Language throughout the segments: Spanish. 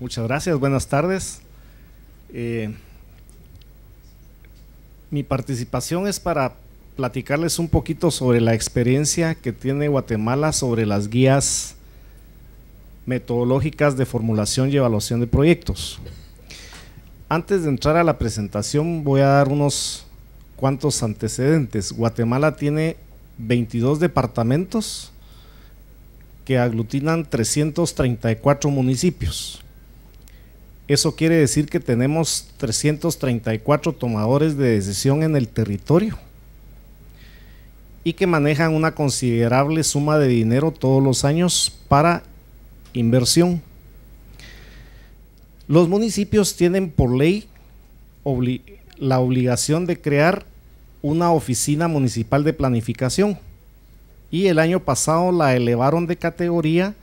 Muchas gracias, buenas tardes. Mi participación es para platicarles un poquito sobre la experiencia que tiene Guatemala sobre las guías metodológicas de formulación y evaluación de proyectos. Antes de entrar a la presentación voy a dar unos cuantos antecedentes. Guatemala tiene 22 departamentos que aglutinan 334 municipios. Eso quiere decir que tenemos 334 tomadores de decisión en el territorio y que manejan una considerable suma de dinero todos los años para inversión. Los municipios tienen por ley la obligación de crear una oficina municipal de planificación y el año pasado la elevaron de categoría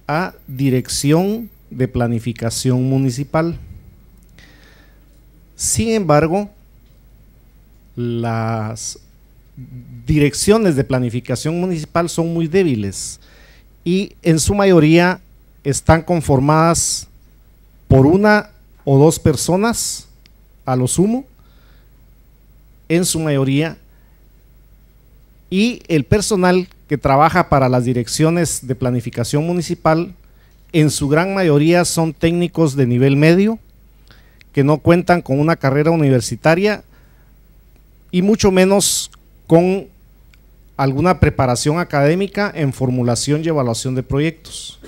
a Dirección de Planificación Municipal. Sin embargo, las direcciones de planificación municipal son muy débiles y en su mayoría están conformadas por una o dos personas a lo sumo, en su mayoría, y el personal que trabaja para las direcciones de planificación municipal en su gran mayoría son técnicos de nivel medio que no cuentan con una carrera universitaria y mucho menos con alguna preparación académica en formulación y evaluación de proyectos.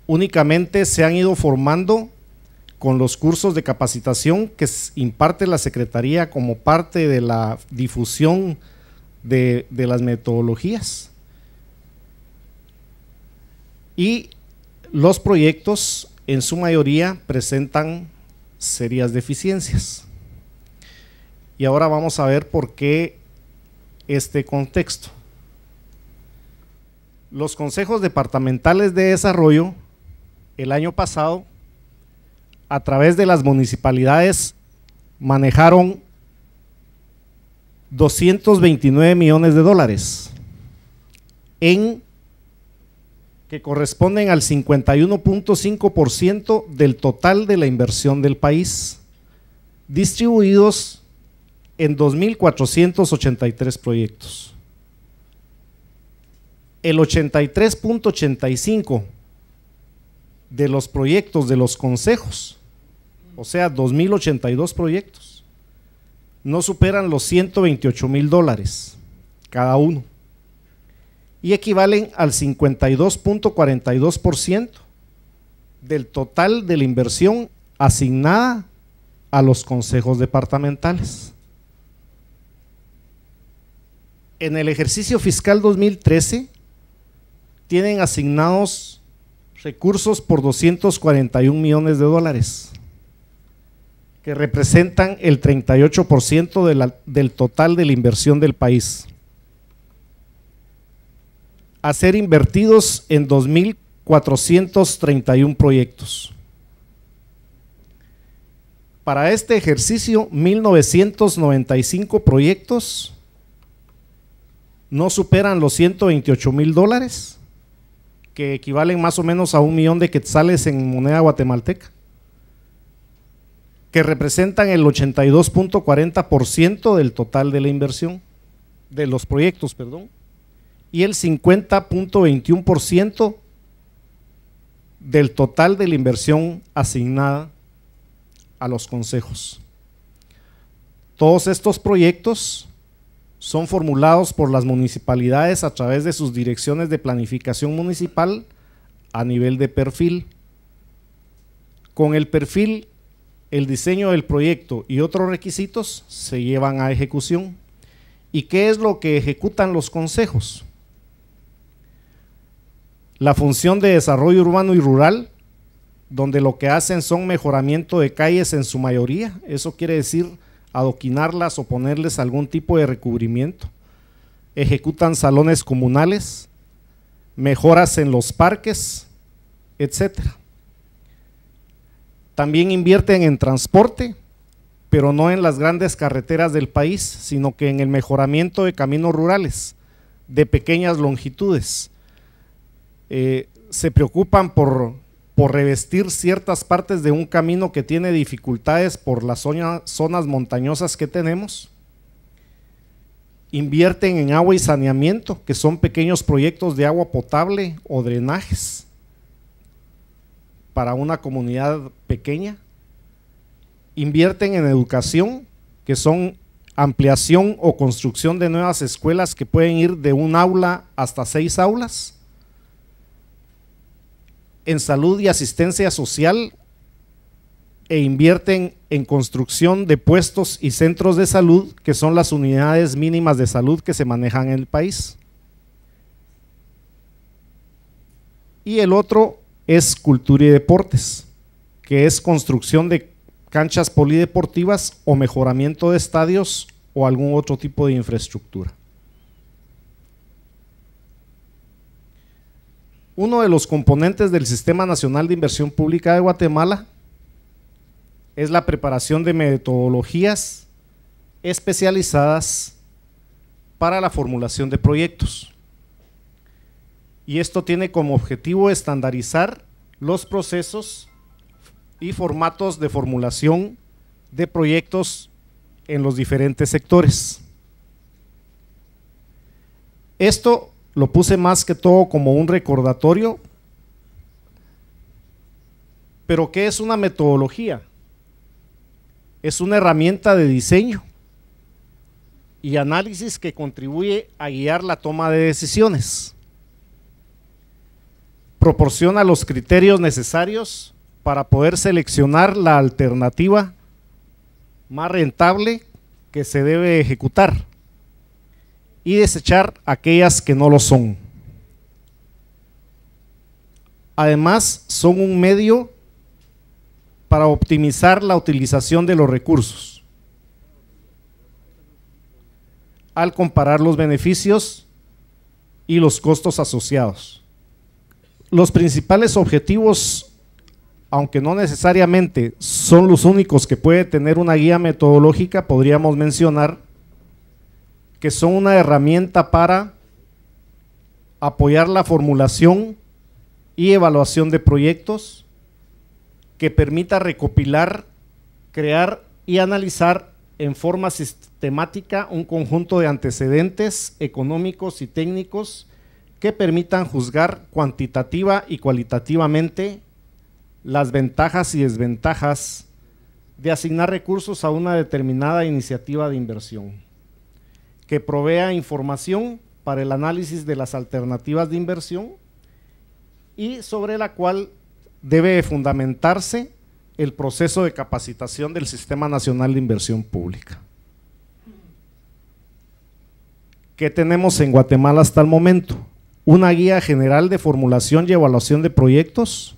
Únicamente se han ido formando con los cursos de capacitación que imparte la Secretaría como parte de la difusión de las metodologías. Y los proyectos en su mayoría presentan serias deficiencias. Y ahora vamos a ver por qué este contexto. Los consejos departamentales de desarrollo el año pasado, a través de las municipalidades, manejaron 229 millones de dólares que corresponden al 51.5% del total de la inversión del país, distribuidos en 2.483 proyectos. El 83.85% de los proyectos de los consejos, o sea 2.082 proyectos, no superan los 128,000 dólares cada uno y equivalen al 52.42% del total de la inversión asignada a los consejos departamentales. En el ejercicio fiscal 2013 tienen asignados recursos por 241 millones de dólares, que representan el 38% del total de la inversión del país, a ser invertidos en 2.431 proyectos. Para este ejercicio, 1.995 proyectos no superan los 128,000 dólares, que equivalen más o menos a 1 millón de quetzales en moneda guatemalteca, que representan el 82.40% del total de la inversión, de los proyectos, perdón, y el 50.21% del total de la inversión asignada a los consejos. Todos estos proyectos son formulados por las municipalidades a través de sus direcciones de planificación municipal a nivel de perfil. Con el perfil, el diseño del proyecto y otros requisitos se llevan a ejecución. ¿Y qué es lo que ejecutan los consejos? La función de desarrollo urbano y rural, donde lo que hacen son mejoramiento de calles en su mayoría, eso quiere decir adoquinarlas o ponerles algún tipo de recubrimiento. Ejecutan salones comunales, mejoras en los parques, etcétera. También invierten en transporte, pero no en las grandes carreteras del país, sino que en el mejoramiento de caminos rurales de pequeñas longitudes, se preocupan por revestir ciertas partes de un camino que tiene dificultades por las zonas montañosas que tenemos. Invierten en agua y saneamiento, que son pequeños proyectos de agua potable o drenajes para una comunidad pequeña. Invierten en educación, que son ampliación o construcción de nuevas escuelas que pueden ir de un aula hasta 6 aulas. En salud y asistencia social, e invierten en construcción de puestos y centros de salud, que son las unidades mínimas de salud que se manejan en el país. Y el otro es cultura y deportes, que es construcción de canchas polideportivas o mejoramiento de estadios o algún otro tipo de infraestructura. Uno de los componentes del Sistema Nacional de Inversión Pública de Guatemala es la preparación de metodologías especializadas para la formulación de proyectos. Y esto tiene como objetivo estandarizar los procesos y formatos de formulación de proyectos en los diferentes sectores. Esto lo puse más que todo como un recordatorio, pero ¿qué es una metodología? Es una herramienta de diseño y análisis que contribuye a guiar la toma de decisiones. Proporciona los criterios necesarios para poder seleccionar la alternativa más rentable que se debe ejecutar y desechar aquellas que no lo son. Además, son un medio para optimizar la utilización de los recursos al comparar los beneficios y los costos asociados. Los principales objetivos, aunque no necesariamente son los únicos que puede tener una guía metodológica, podríamos mencionar que son una herramienta para apoyar la formulación y evaluación de proyectos, que permita recopilar, crear y analizar en forma sistemática un conjunto de antecedentes económicos y técnicos que permitan juzgar cuantitativa y cualitativamente las ventajas y desventajas de asignar recursos a una determinada iniciativa de inversión, que provea información para el análisis de las alternativas de inversión y sobre la cual debe fundamentarse el proceso de capacitación del Sistema Nacional de Inversión Pública. ¿Qué tenemos en Guatemala hasta el momento? Una guía general de formulación y evaluación de proyectos,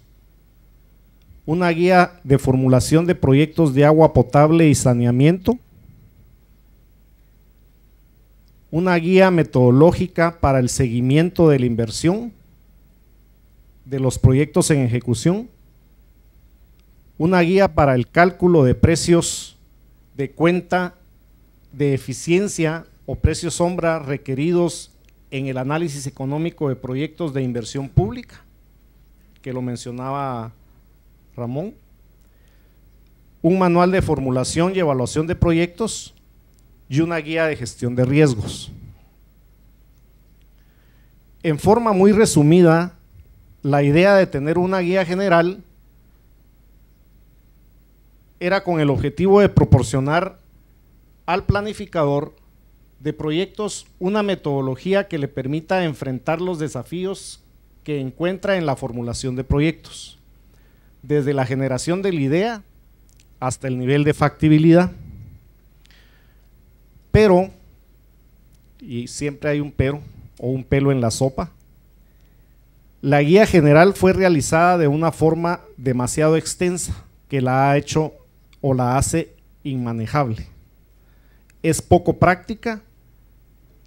una guía de formulación de proyectos de agua potable y saneamiento, una guía metodológica para el seguimiento de la inversión de los proyectos en ejecución, una guía para el cálculo de precios de cuenta de eficiencia o precios sombra requeridos en el análisis económico de proyectos de inversión pública, que lo mencionaba Ramón, un manual de formulación y evaluación de proyectos y una guía de gestión de riesgos. En forma muy resumida, la idea de tener una guía general era con el objetivo de proporcionar al planificador de proyectos una metodología que le permita enfrentar los desafíos que encuentra en la formulación de proyectos, desde la generación de la idea hasta el nivel de factibilidad. Pero, y siempre hay un pero o un pelo en la sopa, la guía general fue realizada de una forma demasiado extensa que la ha hecho o la hace inmanejable. Es poco práctica,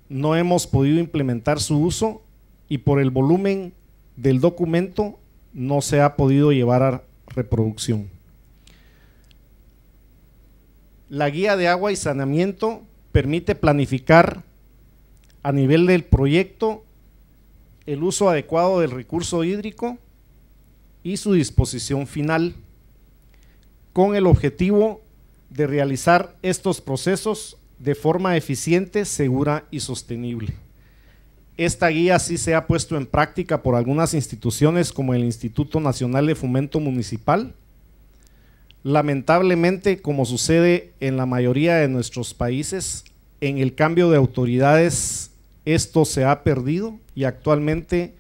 no hemos podido implementar su uso y por el volumen del documento no se ha podido llevar a reproducción. La guía de agua y saneamiento permite planificar a nivel del proyecto el uso adecuado del recurso hídrico y su disposición final, con el objetivo de realizar estos procesos de forma eficiente, segura y sostenible. Esta guía sí se ha puesto en práctica por algunas instituciones como el Instituto Nacional de Fomento Municipal. Lamentablemente, como sucede en la mayoría de nuestros países, en el cambio de autoridades esto se ha perdido y actualmente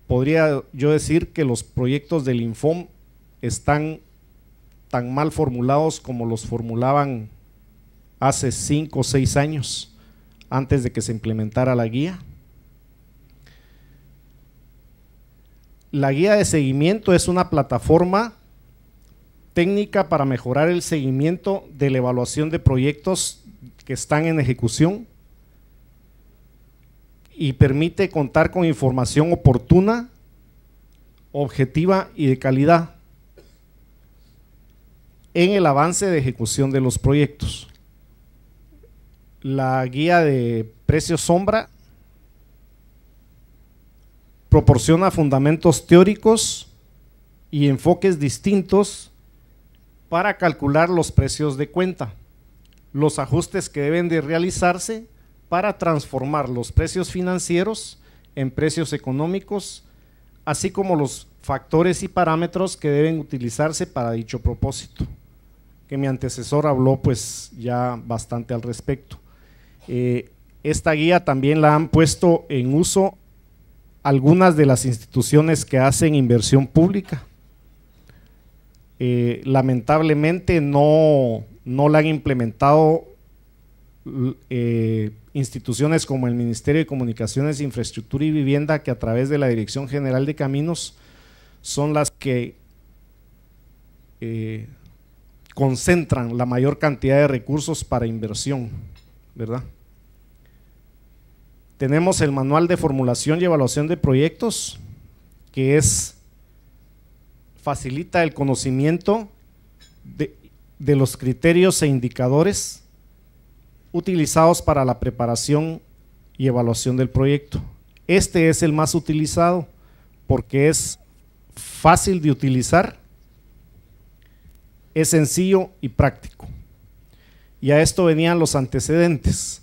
podría yo decir que los proyectos del Infom están tan mal formulados como los formulaban hace 5 o 6 años antes de que se implementara la guía. La guía de seguimiento es una plataforma técnica para mejorar el seguimiento de la evaluación de proyectos que están en ejecución y permite contar con información oportuna, objetiva y de calidad en el avance de ejecución de los proyectos. La guía de precios sombra proporciona fundamentos teóricos y enfoques distintos para calcular los precios de cuenta, los ajustes que deben de realizarse para transformar los precios financieros en precios económicos, así como los factores y parámetros que deben utilizarse para dicho propósito, que mi antecesor habló pues ya bastante al respecto. Esta guía también la han puesto en uso algunas de las instituciones que hacen inversión pública. Lamentablemente no la han implementado instituciones como el Ministerio de Comunicaciones, Infraestructura y Vivienda, que a través de la Dirección General de Caminos son las que concentran la mayor cantidad de recursos para inversión, ¿verdad? Tenemos el manual de formulación y evaluación de proyectos, que facilita el conocimiento de los criterios e indicadores utilizados para la preparación y evaluación del proyecto. Este es el más utilizado porque es fácil de utilizar, es sencillo y práctico. Y a esto venían los antecedentes.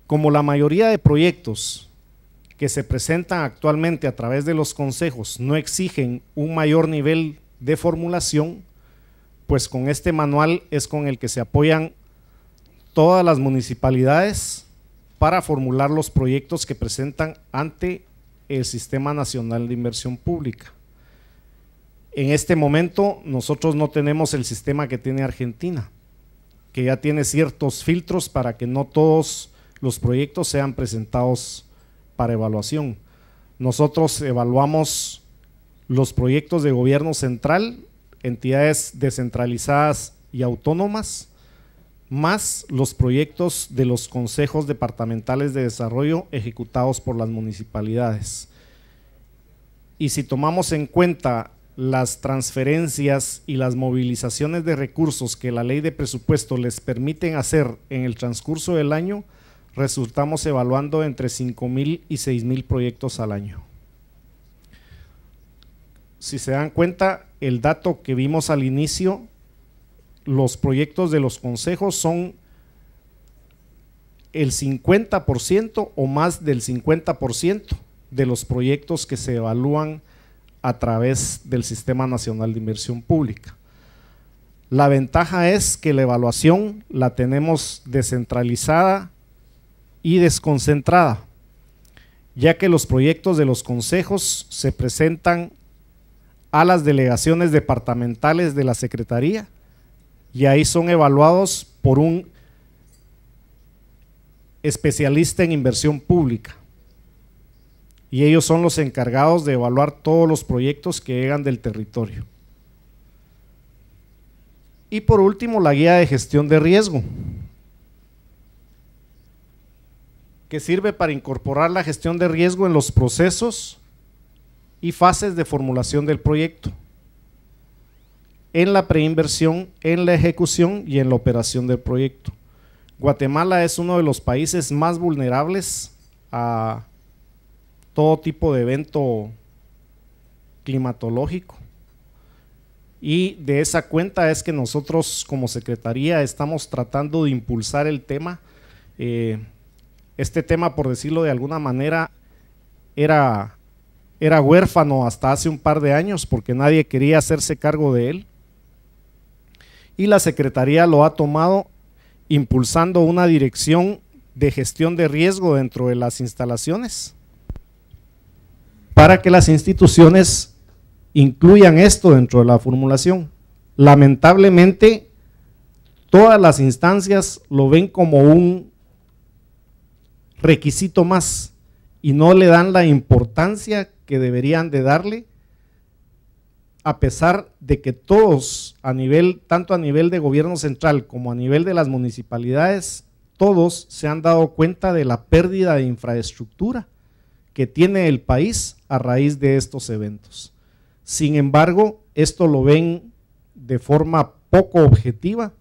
Como la mayoría de proyectos que se presentan actualmente a través de los consejos no exigen un mayor nivel de formulación, pues con este manual es con el que se apoyan todas las municipalidades para formular los proyectos que presentan ante el Sistema Nacional de Inversión Pública. En este momento nosotros no tenemos el sistema que tiene Argentina, que ya tiene ciertos filtros para que no todos los proyectos sean presentados para evaluación. Nosotros evaluamos los proyectos de gobierno central, entidades descentralizadas y autónomas, más los proyectos de los consejos departamentales de desarrollo ejecutados por las municipalidades. Y si tomamos en cuenta las transferencias y las movilizaciones de recursos que la ley de presupuesto les permiten hacer en el transcurso del año, resultamos evaluando entre 5,000 y 6,000 proyectos al año. Si se dan cuenta, el dato que vimos al inicio, los proyectos de los consejos son el 50% o más del 50% de los proyectos que se evalúan a través del Sistema Nacional de Inversión Pública. La ventaja es que la evaluación la tenemos descentralizada y desconcentrada, ya que los proyectos de los consejos se presentan a las delegaciones departamentales de la Secretaría y ahí son evaluados por un especialista en inversión pública y ellos son los encargados de evaluar todos los proyectos que llegan del territorio. Y por último, la guía de gestión de riesgo, que sirve para incorporar la gestión de riesgo en los procesos y fases de formulación del proyecto, en la preinversión, en la ejecución y en la operación del proyecto. Guatemala es uno de los países más vulnerables a todo tipo de evento climatológico. Y de esa cuenta es que nosotros como Secretaría estamos tratando de impulsar el tema. Este tema, por decirlo de alguna manera, era huérfano hasta hace un par de años porque nadie quería hacerse cargo de él. Y la Secretaría lo ha tomado impulsando una dirección de gestión de riesgo dentro de las instalaciones para que las instituciones incluyan esto dentro de la formulación. Lamentablemente, todas las instancias lo ven como un requisito más y no le dan la importancia que deberían de darle, a pesar de que todos tanto a nivel de gobierno central como a nivel de las municipalidades, todos se han dado cuenta de la pérdida de infraestructura que tiene el país a raíz de estos eventos. Sin embargo, esto lo ven de forma poco objetiva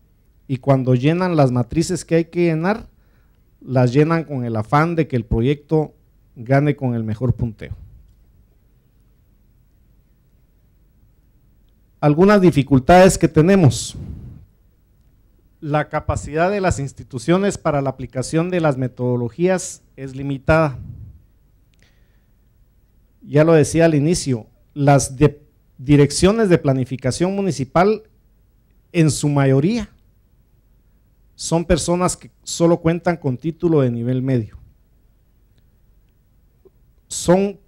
y cuando llenan las matrices que hay que llenar, las llenan con el afán de que el proyecto gane con el mejor punteo. Algunas dificultades que tenemos. La capacidad de las instituciones para la aplicación de las metodologías es limitada. Ya lo decía al inicio, las direcciones de planificación municipal en su mayoría son personas que solo cuentan con título de nivel medio. Son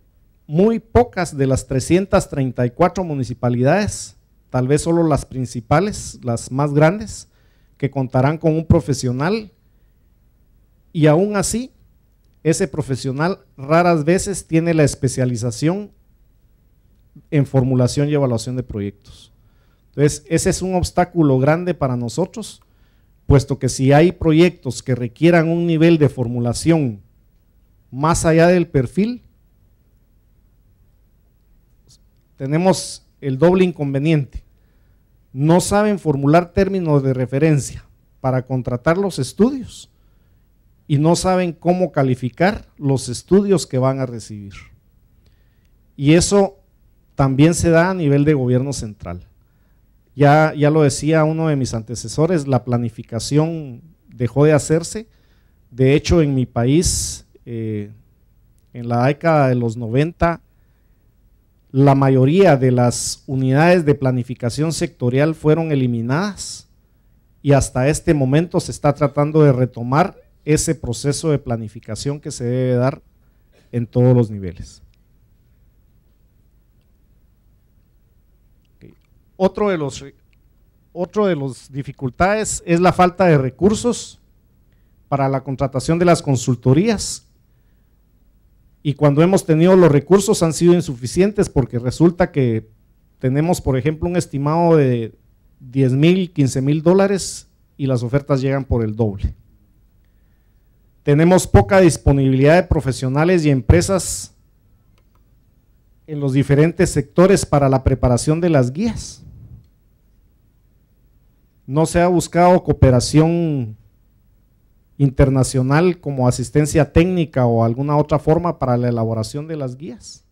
muy pocas de las 334 municipalidades, tal vez solo las principales, las más grandes, que contarán con un profesional y aún así ese profesional raras veces tiene la especialización en formulación y evaluación de proyectos. Entonces, ese es un obstáculo grande para nosotros, puesto que si hay proyectos que requieran un nivel de formulación más allá del perfil, tenemos el doble inconveniente. No saben formular términos de referencia para contratar los estudios y no saben cómo calificar los estudios que van a recibir. Y eso también se da a nivel de gobierno central. Ya lo decía uno de mis antecesores, la planificación dejó de hacerse. De hecho, en mi país, en la década de los 90, la mayoría de las unidades de planificación sectorial fueron eliminadas y hasta este momento se está tratando de retomar ese proceso de planificación que se debe dar en todos los niveles. Otro de los dificultades es la falta de recursos para la contratación de las consultorías. Y cuando hemos tenido los recursos han sido insuficientes porque resulta que tenemos, por ejemplo, un estimado de 10,000, 15,000 dólares y las ofertas llegan por el doble. Tenemos poca disponibilidad de profesionales y empresas en los diferentes sectores para la preparación de las guías. No se ha buscado cooperación internacional como asistencia técnica o alguna otra forma para la elaboración de las guías.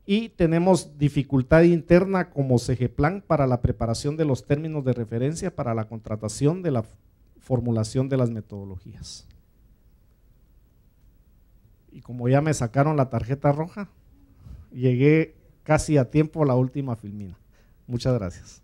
Y tenemos dificultad interna como CEGEPLAN para la preparación de los términos de referencia para la contratación de la formulación de las metodologías. Y como ya me sacaron la tarjeta roja, llegué casi a tiempo a la última filmina. Muchas gracias.